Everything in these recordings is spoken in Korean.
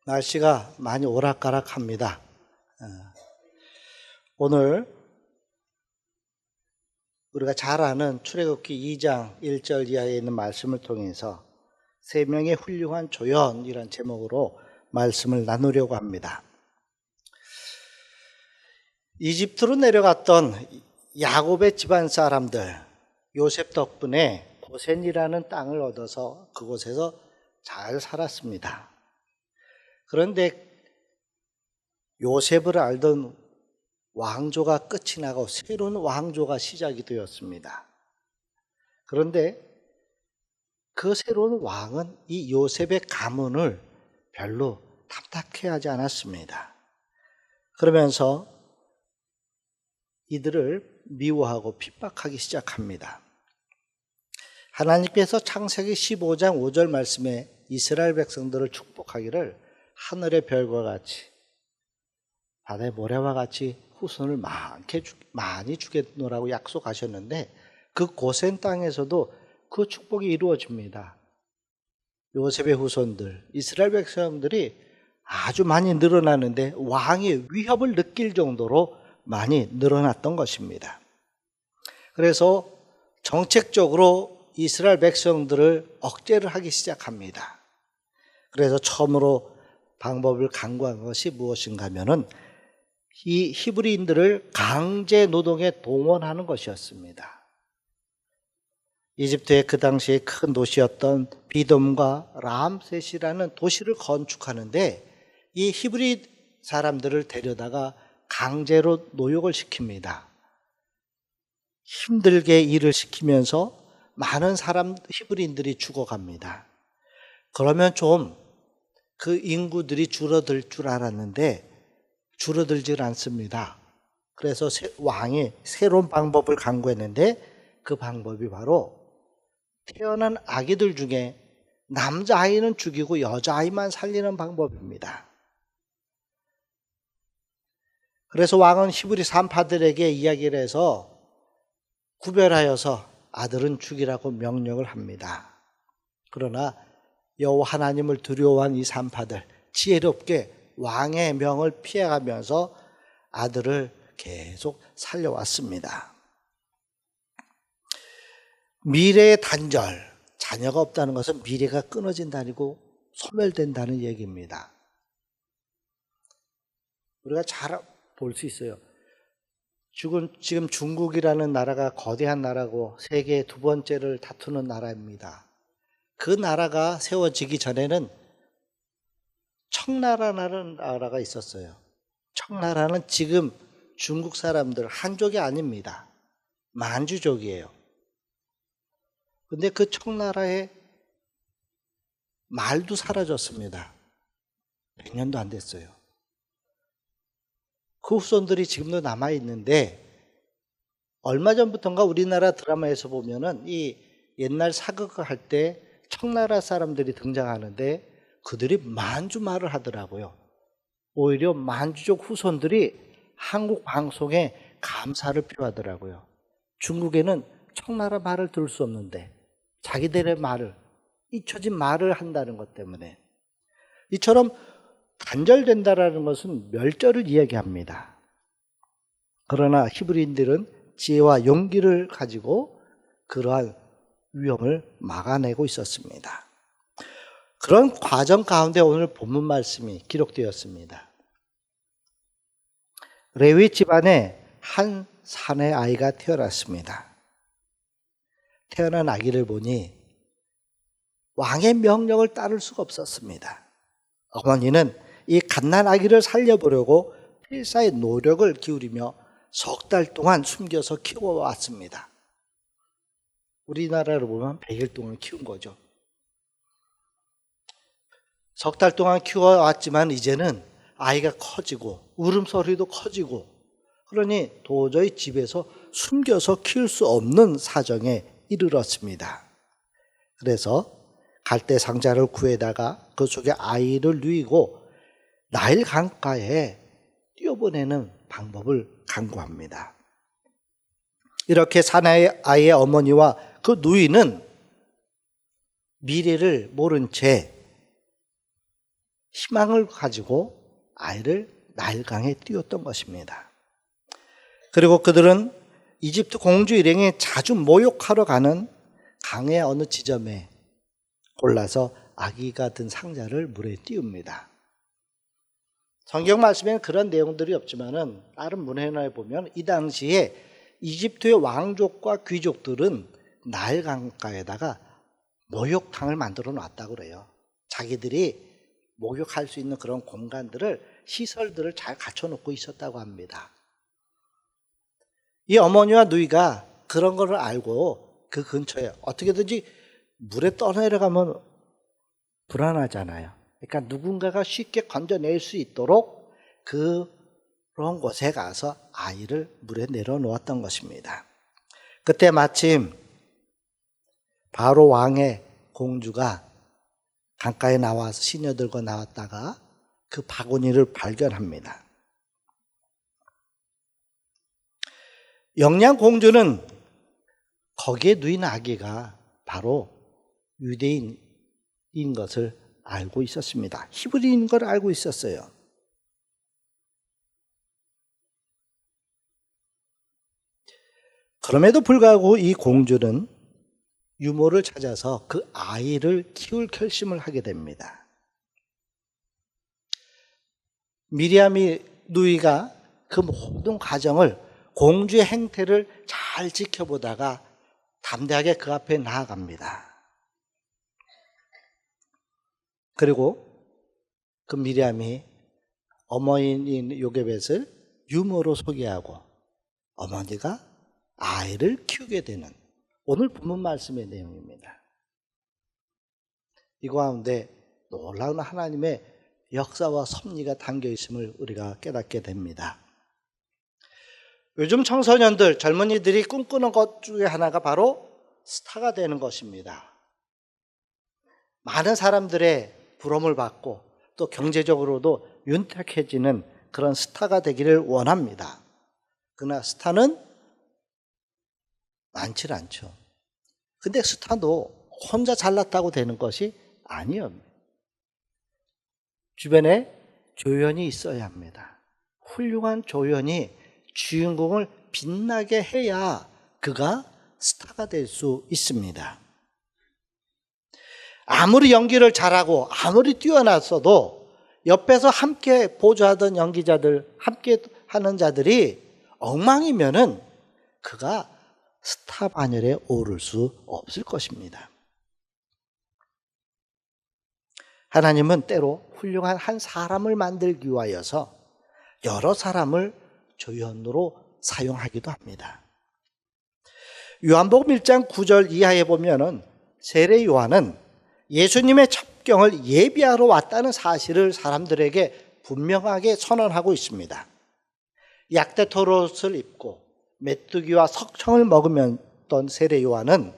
날씨가 많이 오락가락합니다. 오늘 우리가 잘 아는 출애굽기 2장 1절 이하에 있는 말씀을 통해서 세 명의 훌륭한 조연이란 제목으로 말씀을 나누려고 합니다. 이집트로 내려갔던 야곱의 집안 사람들, 요셉 덕분에 고센이라는 땅을 얻어서 그곳에서 잘 살았습니다. 그런데 요셉을 알던 왕조가 끝이 나고 새로운 왕조가 시작이 되었습니다. 그런데 그 새로운 왕은 이 요셉의 가문을 별로 탐탁해하지 않았습니다. 그러면서 이들을 미워하고 핍박하기 시작합니다. 하나님께서 창세기 15장 5절 말씀에 이스라엘 백성들을 축복하기를 하늘의 별과 같이 바다의 모래와 같이 후손을 많이 주겠노라고 약속하셨는데 그 고센 땅에서도 그 축복이 이루어집니다. 요셉의 후손들, 이스라엘 백성들이 아주 많이 늘어나는데 왕이 위협을 느낄 정도로 많이 늘어났던 것입니다. 그래서 정책적으로 이스라엘 백성들을 억제를 하기 시작합니다. 그래서 처음으로 방법을 강구한 것이 무엇인가 하면은 이 히브리인들을 강제 노동에 동원하는 것이었습니다. 이집트의 그 당시에 큰 도시였던 비돔과 람셋이라는 도시를 건축하는데 이 히브리 사람들을 데려다가 강제로 노역을 시킵니다. 힘들게 일을 시키면서 많은 히브리인들이 죽어갑니다. 그러면 좀 그 인구들이 줄어들 줄 알았는데 줄어들질 않습니다. 그래서 왕이 새로운 방법을 강구했는데 그 방법이 바로 태어난 아기들 중에 남자아이는 죽이고 여자아이만 살리는 방법입니다. 그래서 왕은 히브리 산파들에게 이야기를 해서 구별하여서 아들은 죽이라고 명령을 합니다. 그러나 여호와 하나님을 두려워한 이 산파들 지혜롭게 왕의 명을 피해가면서 아들을 계속 살려왔습니다. 미래의 단절, 자녀가 없다는 것은 미래가 끊어진다고 소멸된다는 얘기입니다. 우리가 잘 볼 수 있어요. 지금 중국이라는 나라가 거대한 나라고 세계 두 번째를 다투는 나라입니다. 그 나라가 세워지기 전에는 청나라라는 나라가 있었어요. 청나라는 지금 중국 사람들 한족이 아닙니다. 만주족이에요. 근데 그 청나라의 말도 사라졌습니다. 100년도 안 됐어요. 그 후손들이 지금도 남아있는데 얼마 전부터인가 우리나라 드라마에서 보면은 이 옛날 사극을 할 때 청나라 사람들이 등장하는데 그들이 만주 말을 하더라고요. 오히려 만주족 후손들이 한국 방송에 감사를 표하더라고요. 중국에는 청나라 말을 들을 수 없는데 자기들의 말을, 잊혀진 말을 한다는 것 때문에 이처럼 단절된다라는 것은 멸절을 이야기합니다. 그러나 히브리인들은 지혜와 용기를 가지고 그러한 위험을 막아내고 있었습니다. 그런 과정 가운데 오늘 본문 말씀이 기록되었습니다. 레위 집안에 한 사내 아이가 태어났습니다. 태어난 아기를 보니 왕의 명령을 따를 수가 없었습니다. 어머니는 이 갓난 아기를 살려보려고 필사의 노력을 기울이며 석 달 동안 숨겨서 키워왔습니다. 우리나라로 보면 100일 동안 키운 거죠. 석 달 동안 키워왔지만 이제는 아이가 커지고 울음소리도 커지고 그러니 도저히 집에서 숨겨서 키울 수 없는 사정에 이르렀습니다. 그래서 갈대 상자를 구해다가 그 속에 아이를 누이고 나일 강가에 뛰어보내는 방법을 강구합니다. 이렇게 사내 아이의 어머니와 그 누이는 미래를 모른 채 희망을 가지고 아이를 나일강에 띄웠던 것입니다. 그리고 그들은 이집트 공주 일행이 자주 모욕하러 가는 강의 어느 지점에 골라서 아기가 든 상자를 물에 띄웁니다. 성경 말씀에는 그런 내용들이 없지만은 다른 문헌에 보면 이 당시에 이집트의 왕족과 귀족들은 나일 강가에다가 목욕탕을 만들어 놨다고 그래요. 자기들이 목욕할 수 있는 그런 공간들을, 시설들을 잘 갖춰놓고 있었다고 합니다. 이 어머니와 누이가 그런 거를 알고 그 근처에 어떻게든지 물에 떠내려가면 불안하잖아요. 그러니까 누군가가 쉽게 건져낼 수 있도록 그런 곳에 가서 아이를 물에 내려놓았던 것입니다. 그때 마침 바로 왕의 공주가 강가에 나와서 시녀들과 나왔다가 그 바구니를 발견합니다. 영양 공주는 거기에 누인 아기가 바로 유대인인 것을 알고 있었습니다. 히브리인 걸 알고 있었어요. 그럼에도 불구하고 이 공주는 유모를 찾아서 그 아이를 키울 결심을 하게 됩니다. 미리암이 누이가 그 모든 과정을, 공주의 행태를 잘 지켜보다가 담대하게 그 앞에 나아갑니다. 그리고 그 미리암이 어머니인 요게벳을 유모로 소개하고 어머니가 아이를 키우게 되는 오늘 본문 말씀의 내용입니다. 이 가운데 놀라운 하나님의 역사와 섭리가 담겨 있음을 우리가 깨닫게 됩니다. 요즘 청소년들, 젊은이들이 꿈꾸는 것 중에 하나가 바로 스타가 되는 것입니다. 많은 사람들의 부러움을 받고 또 경제적으로도 윤택해지는 그런 스타가 되기를 원합니다. 그러나 스타는 많지 않죠. 근데 스타도 혼자 잘났다고 되는 것이 아니에요. 주변에 조연이 있어야 합니다. 훌륭한 조연이 주인공을 빛나게 해야 그가 스타가 될 수 있습니다. 아무리 연기를 잘하고 아무리 뛰어났어도 옆에서 함께 보조하던 연기자들, 함께 하는 자들이 엉망이면은 그가 스타 반열에 오를 수 없을 것입니다. 하나님은 때로 훌륭한 한 사람을 만들기 위하여서 여러 사람을 조연으로 사용하기도 합니다. 요한복음 1장 9절 이하에 보면은 세례 요한은 예수님의 첩경을 예비하러 왔다는 사실을 사람들에게 분명하게 선언하고 있습니다. 약대토롯을 입고 메뚜기와 석청을 먹으면던 세례 요한은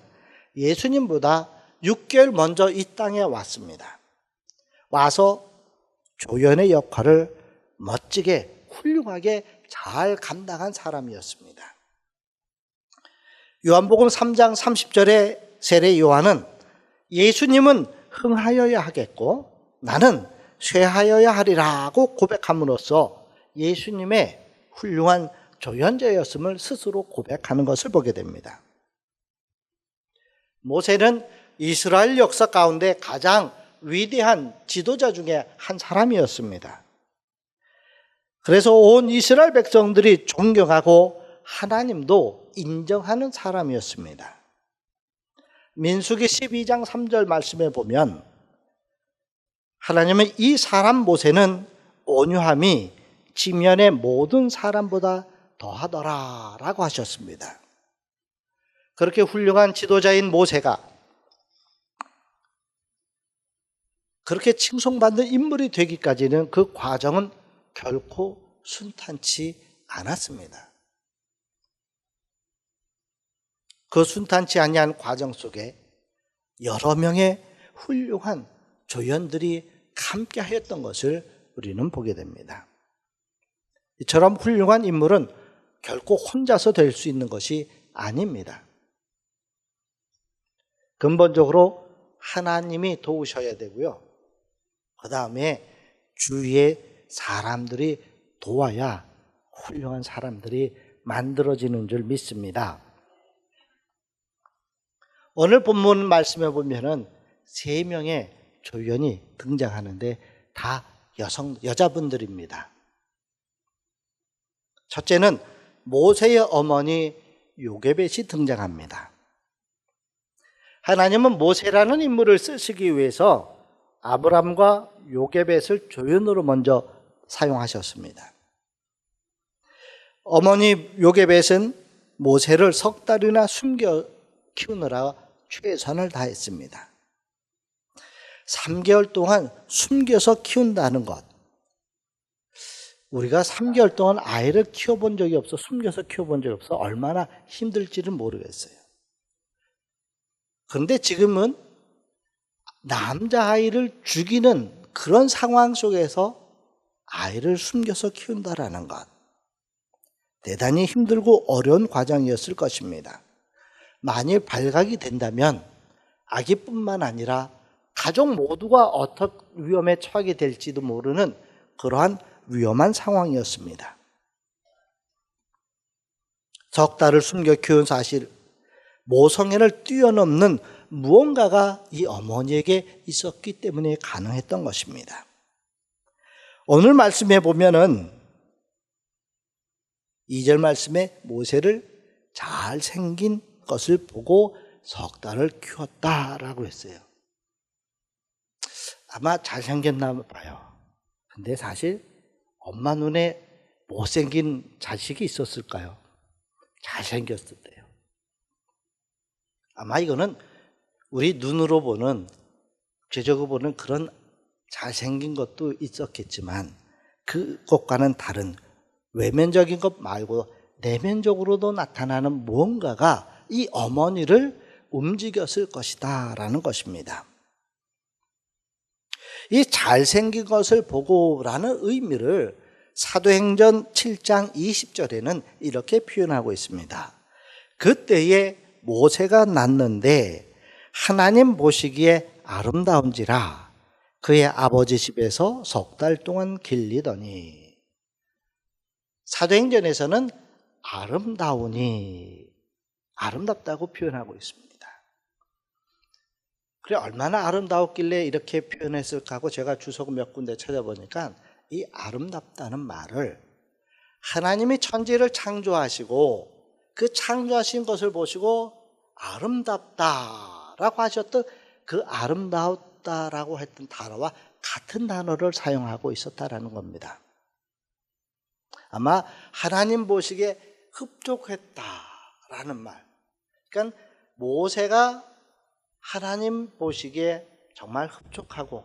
예수님보다 6개월 먼저 이 땅에 왔습니다. 와서 조연의 역할을 멋지게 훌륭하게 잘 감당한 사람이었습니다. 요한복음 3장 30절에 세례 요한은 예수님은 흥하여야 하겠고 나는 쇠하여야 하리라고 고백함으로써 예수님의 훌륭한 조연자였음을 스스로 고백하는 것을 보게 됩니다. 모세는 이스라엘 역사 가운데 가장 위대한 지도자 중에 한 사람이었습니다. 그래서 온 이스라엘 백성들이 존경하고 하나님도 인정하는 사람이었습니다. 민수기 12장 3절 말씀에 보면 하나님은 이 사람 모세는 온유함이 지면의 모든 사람보다 더하더라 라고 하셨습니다. 그렇게 훌륭한 지도자인 모세가 그렇게 칭송받는 인물이 되기까지는 그 과정은 결코 순탄치 않았습니다. 그 순탄치 아니한 과정 속에 여러 명의 훌륭한 조연들이 함께 하였던 것을 우리는 보게 됩니다. 이처럼 훌륭한 인물은 결코 혼자서 될 수 있는 것이 아닙니다. 근본적으로 하나님이 도우셔야 되고요. 그 다음에 주위에 사람들이 도와야 훌륭한 사람들이 만들어지는 줄 믿습니다. 오늘 본문 말씀에 보면은 3명의 조연이 등장하는데 다 여자분들입니다. 첫째는 모세의 어머니 요게벳이 등장합니다. 하나님은 모세라는 인물을 쓰시기 위해서 아브람과 요게벳을 조연으로 먼저 사용하셨습니다. 어머니 요게벳은 모세를 석 달이나 숨겨 키우느라 최선을 다했습니다. 3개월 동안 숨겨서 키운다는 것. 우리가 3개월 동안 아이를 키워본 적이 없어, 숨겨서 키워본 적이 없어 얼마나 힘들지는 모르겠어요. 그런데 지금은 남자아이를 죽이는 그런 상황 속에서 아이를 숨겨서 키운다라는 것. 대단히 힘들고 어려운 과정이었을 것입니다. 만일 발각이 된다면 아기뿐만 아니라 가족 모두가 어떤 위험에 처하게 될지도 모르는 그러한 위험한 상황이었습니다. 석 달을 숨겨 키운 사실, 모성애를 뛰어넘는 무언가가 이 어머니에게 있었기 때문에 가능했던 것입니다. 오늘 말씀에 보면은 2절 말씀에 모세를 잘생긴 것을 보고 석 달을 키웠다라고 했어요. 아마 잘생겼나 봐요. 근데 사실 엄마 눈에 못생긴 자식이 있었을까요? 잘생겼을 때요. 아마 이거는 우리 눈으로 보는, 궤적으로 보는 그런 잘생긴 것도 있었겠지만 그것과는 다른 외면적인 것 말고 내면적으로도 나타나는 무언가가 이 어머니를 움직였을 것이다 라는 것입니다. 이 잘생긴 것을 보고라는 의미를 사도행전 7장 20절에는 이렇게 표현하고 있습니다. 그때에 모세가 낳는데 하나님 보시기에 아름다운지라 그의 아버지 집에서 석 달 동안 길리더니. 사도행전에서는 아름다우니, 아름답다고 표현하고 있습니다. 그래, 얼마나 아름다웠길래 이렇게 표현했을까 하고 제가 주석 몇 군데 찾아보니까 이 아름답다는 말을 하나님이 천지를 창조하시고 그 창조하신 것을 보시고 아름답다라고 하셨던 그 아름다웠다라고 했던 단어와 같은 단어를 사용하고 있었다라는 겁니다. 아마 하나님 보시기에 흡족했다라는 말. 그러니까 모세가 하나님 보시기에 정말 흡족하고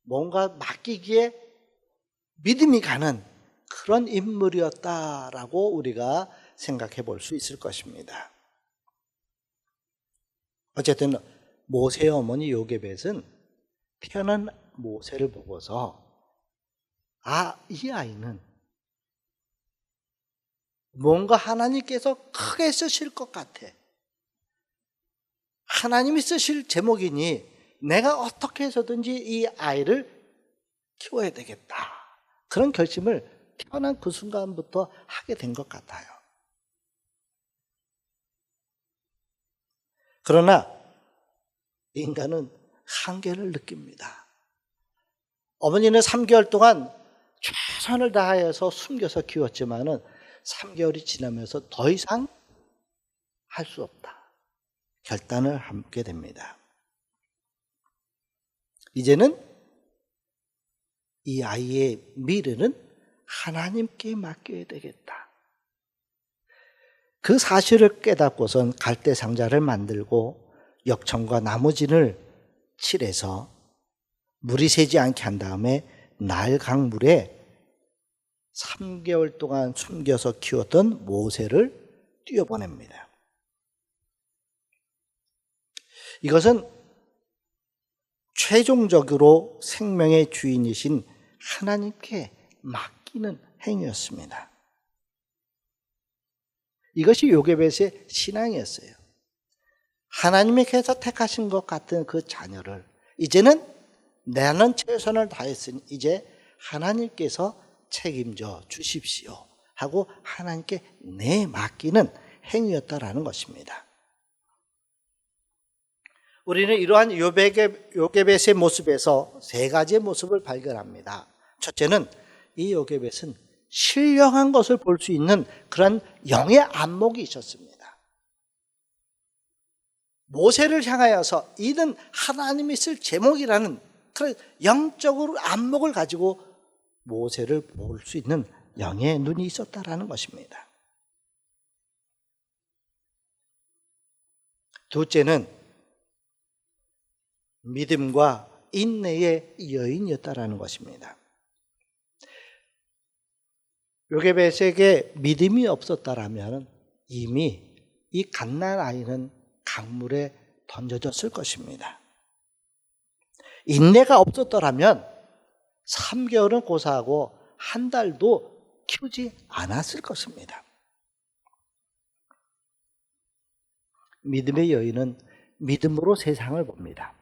뭔가 맡기기에 믿음이 가는 그런 인물이었다라고 우리가 생각해 볼 수 있을 것입니다. 어쨌든 모세의 어머니 요게벳은 태어난 모세를 보고서 이 아이는 뭔가 하나님께서 크게 쓰실 것 같아. 하나님이 쓰실 제목이니 내가 어떻게 해서든지 이 아이를 키워야 되겠다. 그런 결심을 태어난 그 순간부터 하게 된 것 같아요. 그러나 인간은 한계를 느낍니다. 어머니는 3개월 동안 최선을 다해서 숨겨서 키웠지만은 3개월이 지나면서 더 이상 할 수 없다. 결단을 하게 됩니다. 이제는 이 아이의 미래는 하나님께 맡겨야 되겠다. 그 사실을 깨닫고선 갈대 상자를 만들고 역청과 나무진을 칠해서 물이 새지 않게 한 다음에 나일 강물에 3개월 동안 숨겨서 키웠던 모세를 뛰어보냅니다. 이것은 최종적으로 생명의 주인이신 하나님께 맡기는 행위였습니다. 이것이 요게벳의 신앙이었어요. 하나님께서 택하신 것 같은 그 자녀를 이제는 나는 최선을 다했으니 이제 하나님께서 책임져 주십시오 하고 하나님께 내맡기는 행위였다라는 것입니다. 우리는 이러한 요게벳의 모습에서 세 가지의 모습을 발견합니다. 첫째는 이 요게벳은 신령한 것을 볼 수 있는 그런 영의 안목이 있었습니다. 모세를 향하여서 이는 하나님이 쓸 제목이라는 그런 영적으로 안목을 가지고 모세를 볼 수 있는 영의 눈이 있었다라는 것입니다. 둘째는 믿음과 인내의 여인이었다라는 것입니다. 요게벳에게 믿음이 없었다라면 이미 이 갓난 아이는 강물에 던져졌을 것입니다. 인내가 없었더라면 3개월은 고사하고 한 달도 키우지 않았을 것입니다. 믿음의 여인은 믿음으로 세상을 봅니다.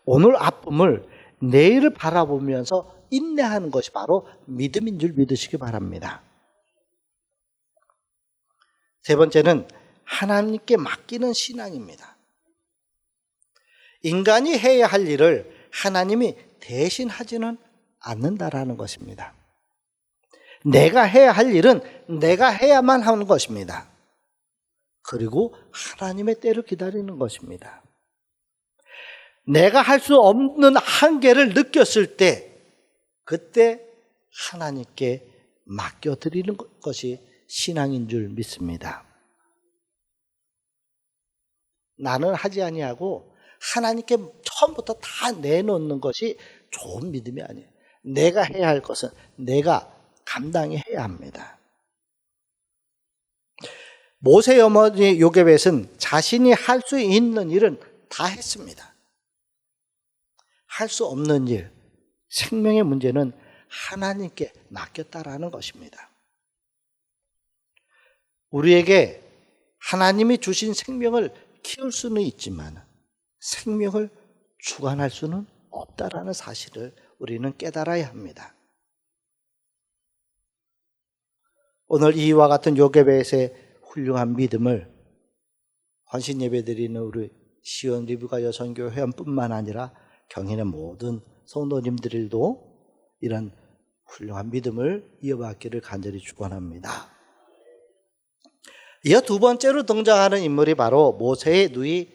오늘 아픔을 내일을 바라보면서 인내하는 것이 바로 믿음인 줄 믿으시기 바랍니다. 세 번째는 하나님께 맡기는 신앙입니다. 인간이 해야 할 일을 하나님이 대신 하지는 않는다라는 것입니다. 내가 해야 할 일은 내가 해야만 하는 것입니다. 그리고 하나님의 때를 기다리는 것입니다. 내가 할 수 없는 한계를 느꼈을 때 그때 하나님께 맡겨드리는 것이 신앙인 줄 믿습니다. 나는 하지 아니하고 하나님께 처음부터 다 내놓는 것이 좋은 믿음이 아니에요. 내가 해야 할 것은 내가 감당해야 합니다. 모세의 어머니 요게벳은 자신이 할 수 있는 일은 다 했습니다. 할 수 없는 일, 생명의 문제는 하나님께 맡겼다라는 것입니다. 우리에게 하나님이 주신 생명을 키울 수는 있지만 생명을 주관할 수는 없다라는 사실을 우리는 깨달아야 합니다. 오늘 이와 같은 요게벳의 훌륭한 믿음을 헌신 예배드리는 우리 시온 리브가 여성교회 회원뿐만 아니라 경인의 모든 성도님들도 이런 훌륭한 믿음을 이어받기를 간절히 축원합니다. 이어 두 번째로 등장하는 인물이 바로 모세의 누이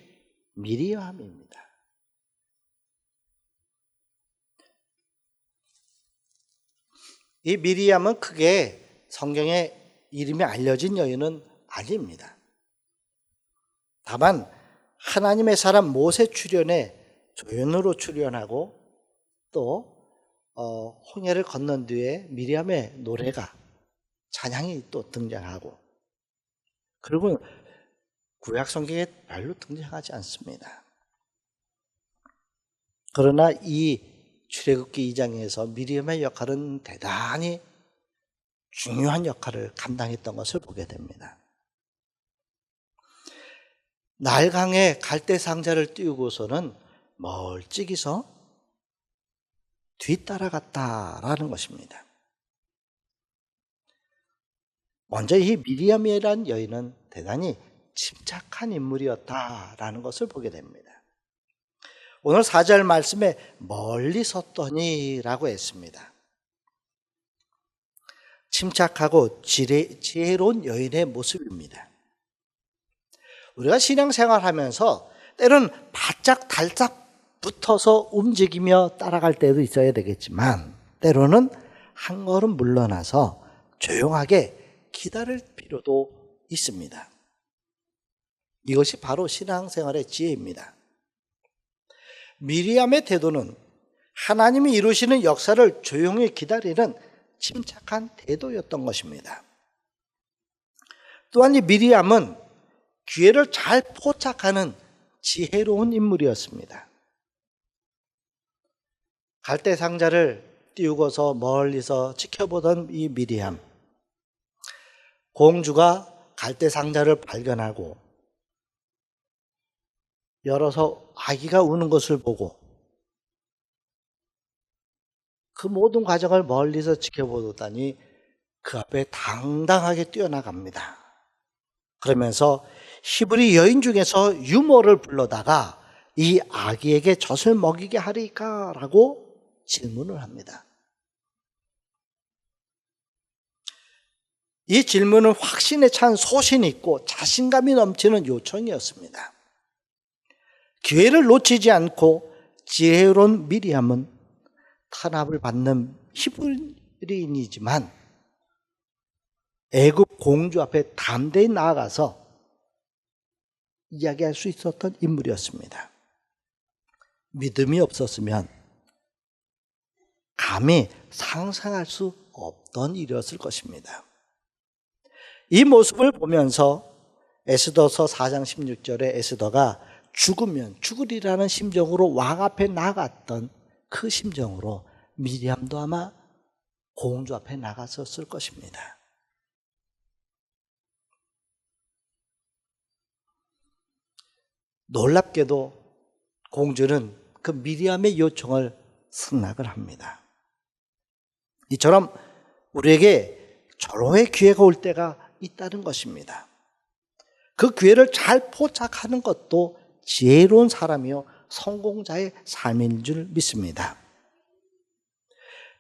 미리암입니다. 이 미리암은 크게 성경에 이름이 알려진 여인은 아닙니다. 다만 하나님의 사람 모세 출현에 조연으로 출연하고 또 홍해를 건넌 뒤에 미리암의 노래가 찬양이 또 등장하고 그리고 구약 성경에 별로 등장하지 않습니다. 그러나 이 출애굽기 2장에서 미리암의 역할은 대단히 중요한 역할을 감당했던 것을 보게 됩니다. 날강에 갈대 상자를 띄우고서는 멀찍이서 뒤따라갔다라는 것입니다. 먼저 이 미리암이라는 여인은 대단히 침착한 인물이었다라는 것을 보게 됩니다. 오늘 4절 말씀에 멀리 섰더니라고 했습니다. 침착하고 지혜로운 여인의 모습입니다. 우리가 신앙생활하면서 때로는 바짝 달싹 붙어서 움직이며 따라갈 때도 있어야 되겠지만 때로는 한 걸음 물러나서 조용하게 기다릴 필요도 있습니다. 이것이 바로 신앙생활의 지혜입니다. 미리암의 태도는 하나님이 이루시는 역사를 조용히 기다리는 침착한 태도였던 것입니다. 또한 이 미리암은 기회를 잘 포착하는 지혜로운 인물이었습니다. 갈대 상자를 띄우고서 멀리서 지켜보던 이 미리암, 공주가 갈대 상자를 발견하고 열어서 아기가 우는 것을 보고 그 모든 과정을 멀리서 지켜보더니 그 앞에 당당하게 뛰어나갑니다. 그러면서 히브리 여인 중에서 유모를 불러다가 이 아기에게 젖을 먹이게 하리까? 라고 질문을 합니다. 이 질문은 확신에 찬 소신이 있고 자신감이 넘치는 요청이었습니다. 기회를 놓치지 않고 지혜로운 미리암은 탄압을 받는 히브리인이지만 애굽 공주 앞에 담대히 나아가서 이야기할 수 있었던 인물이었습니다. 믿음이 없었으면 감히 상상할 수 없던 일이었을 것입니다. 이 모습을 보면서 에스더서 4장 16절에 에스더가 죽으면 죽으리라는 심정으로 왕 앞에 나갔던 그 심정으로 미리암도 아마 공주 앞에 나갔었을 것입니다. 놀랍게도 공주는 그 미리암의 요청을 승낙을 합니다. 이처럼 우리에게 절호의 기회가 올 때가 있다는 것입니다. 그 기회를 잘 포착하는 것도 지혜로운 사람이요 성공자의 삶인 줄 믿습니다.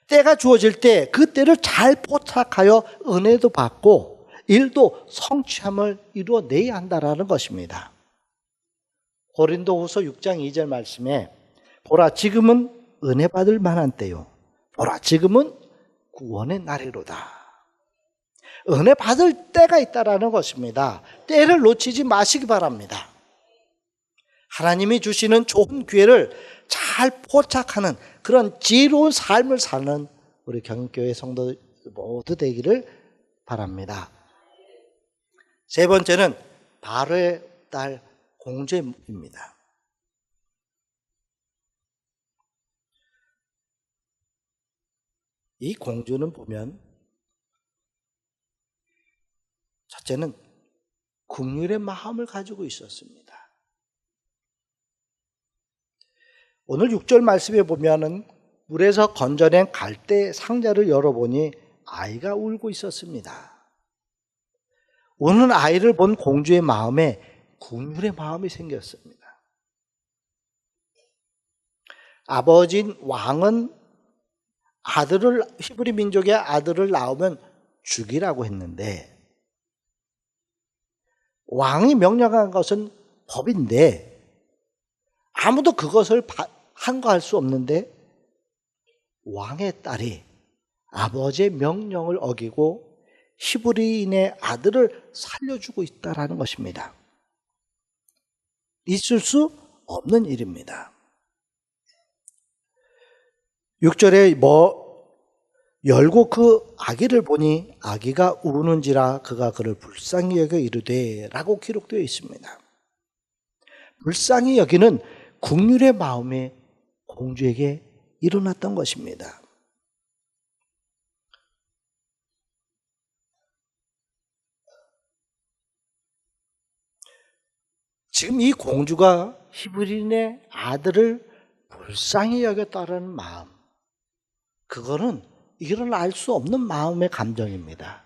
때가 주어질 때 그 때를 잘 포착하여 은혜도 받고 일도 성취함을 이루어내야 한다는 것입니다. 고린도후서 6장 2절 말씀에 보라 지금은 은혜 받을 만한 때요 보라 지금은 구원의 날이로다. 은혜 받을 때가 있다라는 것입니다. 때를 놓치지 마시기 바랍니다. 하나님이 주시는 좋은 기회를 잘 포착하는 그런 지혜로운 삶을 사는 우리 경인교회 성도 모두 되기를 바랍니다. 세 번째는 바로의 딸 공주입니다. 이 공주는 보면 첫째는 긍휼의 마음을 가지고 있었습니다. 오늘 6절 말씀에 보면은 물에서 건져낸 갈대 상자를 열어보니 아이가 울고 있었습니다. 우는 아이를 본 공주의 마음에 긍휼의 마음이 생겼습니다. 아버지인 왕은 히브리 민족의 아들을 낳으면 죽이라고 했는데 왕이 명령한 것은 법인데 아무도 그것을 한거할 수 없는데 왕의 딸이 아버지의 명령을 어기고 히브리인의 아들을 살려주고 있다는 것입니다. 있을 수 없는 일입니다. 6절에 열고 그 아기를 보니 아기가 우는지라 그가 그를 불쌍히 여겨 이르되 라고 기록되어 있습니다. 불쌍히 여기는 긍휼의 마음이 공주에게 일어났던 것입니다. 지금 이 공주가 히브리인의 아들을 불쌍히 여겼다는 마음, 그거는 이를 알 수 없는 마음의 감정입니다.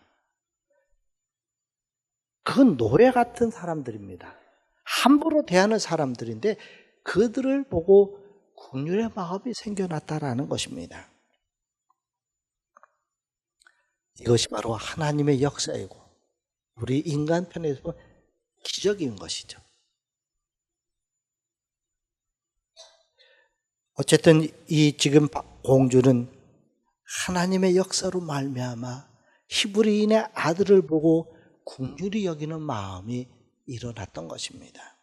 그건 노예 같은 사람들입니다. 함부로 대하는 사람들인데 그들을 보고 긍휼의 마음이 생겨났다라는 것입니다. 이것이 바로 하나님의 역사이고 우리 인간 편에서 보면 기적인 것이죠. 어쨌든 이 지금 공주는 하나님의 역사로 말미암아 히브리인의 아들을 보고 긍휼히 여기는 마음이 일어났던 것입니다.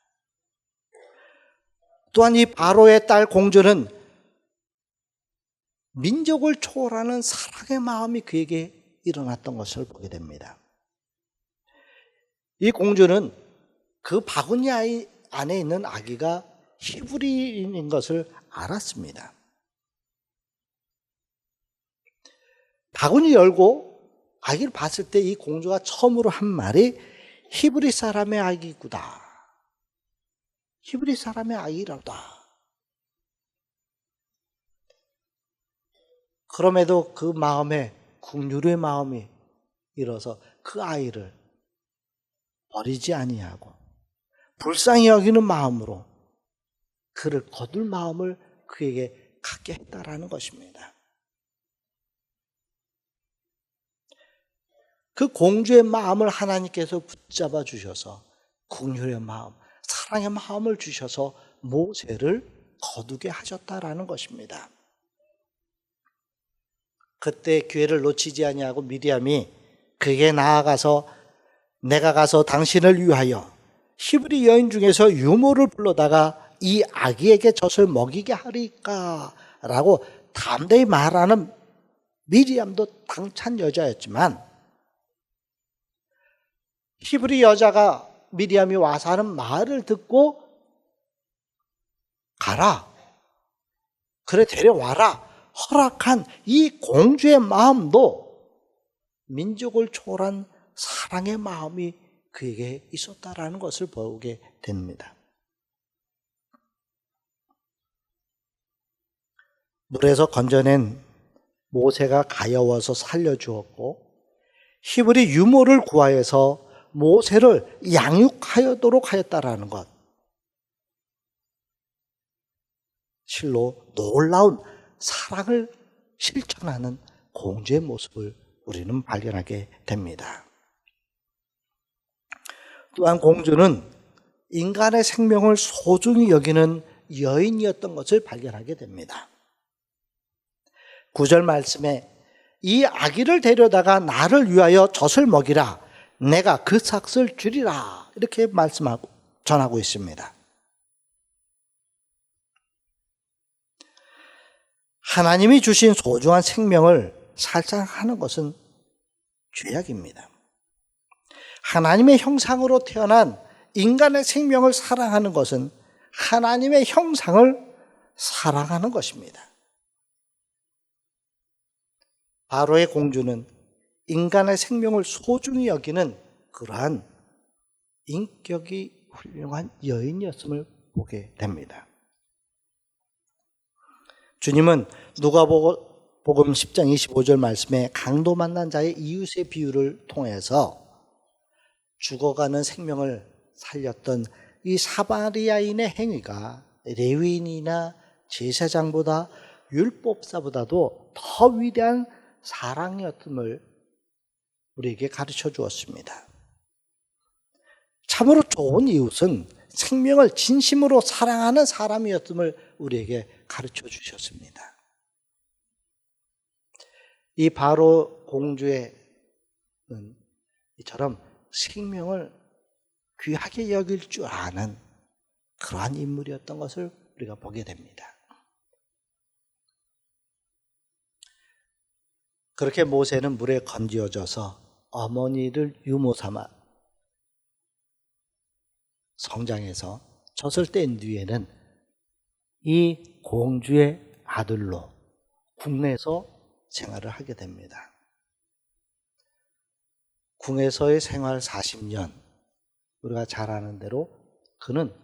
또한 이 바로의 딸 공주는 민족을 초월하는 사랑의 마음이 그에게 일어났던 것을 보게 됩니다. 이 공주는 그 바구니 안에 있는 아기가 히브리인인 것을 알았습니다. 바구니 열고 아기를 봤을 때 이 공주가 처음으로 한 말이 히브리 사람의 아기구나. 히브리 사람의 아이라다. 그럼에도 그 마음에 긍휼의 마음이 일어서 그 아이를 버리지 아니하고 불쌍히 여기는 마음으로 그를 거둘 마음을 그에게 갖게 했다라는 것입니다. 그 공주의 마음을 하나님께서 붙잡아 주셔서 긍휼의 마음, 사랑의 마음을 주셔서 모세를 거두게 하셨다라는 것입니다. 그때 기회를 놓치지 아니하고 미리암이 그에게 나아가서 내가 가서 당신을 위하여 히브리 여인 중에서 유모를 불러다가 이 아기에게 젖을 먹이게 하리까 라고 담대히 말하는 미리암도 당찬 여자였지만 히브리 여자가 미리암이 와서 하는 말을 듣고 가라, 그래 데려와라 허락한 이 공주의 마음도 민족을 초월한 사랑의 마음이 그에게 있었다라는 것을 보게 됩니다. 물에서 건져낸 모세가 가여워서 살려주었고 히브리 유모를 구하여서 모세를 양육하도록 하였다라는 것, 실로 놀라운 사랑을 실천하는 공주의 모습을 우리는 발견하게 됩니다. 또한 공주는 인간의 생명을 소중히 여기는 여인이었던 것을 발견하게 됩니다. 9절 말씀에 이 아기를 데려다가 나를 위하여 젖을 먹이라, 내가 그 삭을 주리라, 이렇게 말씀하고 전하고 있습니다. 하나님이 주신 소중한 생명을 살상하는 것은 죄악입니다. 하나님의 형상으로 태어난 인간의 생명을 사랑하는 것은 하나님의 형상을 사랑하는 것입니다. 바로의 공주는 인간의 생명을 소중히 여기는 그러한 인격이 훌륭한 여인이었음을 보게 됩니다. 주님은 누가복음 10장 25절 말씀에 강도 만난 자의 이웃의 비유를 통해서 죽어가는 생명을 살렸던 이 사마리아인의 행위가 레위인이나 제사장보다 율법사보다도 더 위대한 사랑이었음을 우리에게 가르쳐 주었습니다. 참으로 좋은 이웃은 생명을 진심으로 사랑하는 사람이었음을 우리에게 가르쳐 주셨습니다. 이 바로 공주의 이처럼 생명을 귀하게 여길 줄 아는 그러한 인물이었던 것을 우리가 보게 됩니다. 그렇게 모세는 물에 건지어져서 어머니를 유모 삼아 성장해서 젖을 뗀 뒤에는 이 공주의 아들로 궁에서 생활을 하게 됩니다. 궁에서의 생활 40년, 우리가 잘 아는 대로 그는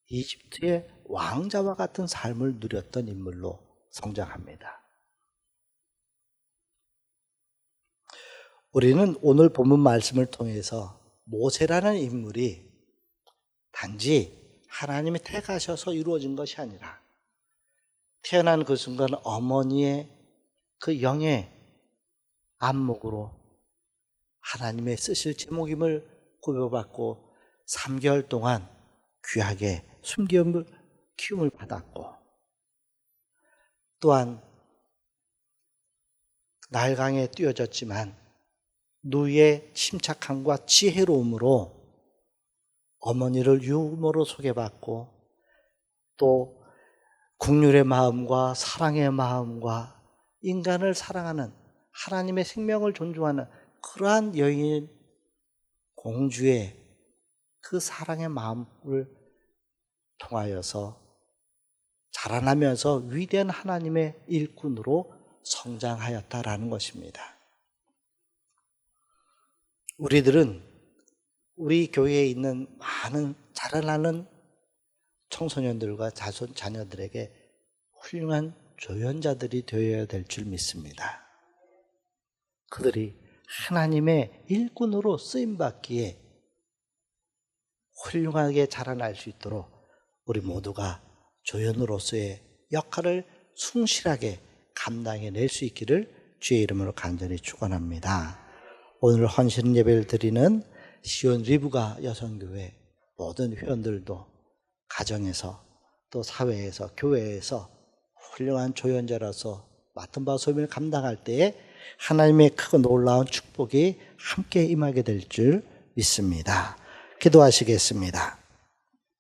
이집트의 왕자와 같은 삶을 누렸던 인물로 성장합니다. 우리는 오늘 본문 말씀을 통해서 모세라는 인물이 단지 하나님이 택하셔서 이루어진 것이 아니라 태어난 그 순간 어머니의 그 영의 안목으로 하나님의 쓰실 제목임을 구별받고 3개월 동안 귀하게 숨김을 키움을 받았고, 또한 날강에 뛰어졌지만 누이의 침착함과 지혜로움으로 어머니를 유모로 소개받고 또 긍휼의 마음과 사랑의 마음과 인간을 사랑하는 하나님의 생명을 존중하는 그러한 여인 공주의 그 사랑의 마음을 통하여서 자라나면서 위대한 하나님의 일꾼으로 성장하였다라는 것입니다. 우리들은 우리 교회에 있는 많은 자라나는 청소년들과 자녀들에게 훌륭한 조연자들이 되어야 될 줄 믿습니다. 그들이 하나님의 일꾼으로 쓰임받기에 훌륭하게 자라날 수 있도록 우리 모두가 조연으로서의 역할을 충실하게 감당해낼 수 있기를 주의 이름으로 간절히 축원합니다. 오늘 헌신 예배를 드리는 시온 리브가 여성교회 모든 회원들도 가정에서 또 사회에서 교회에서 훌륭한 조연자로서 맡은 바 소임을 감당할 때에 하나님의 크고 놀라운 축복이 함께 임하게 될 줄 믿습니다. 기도하시겠습니다.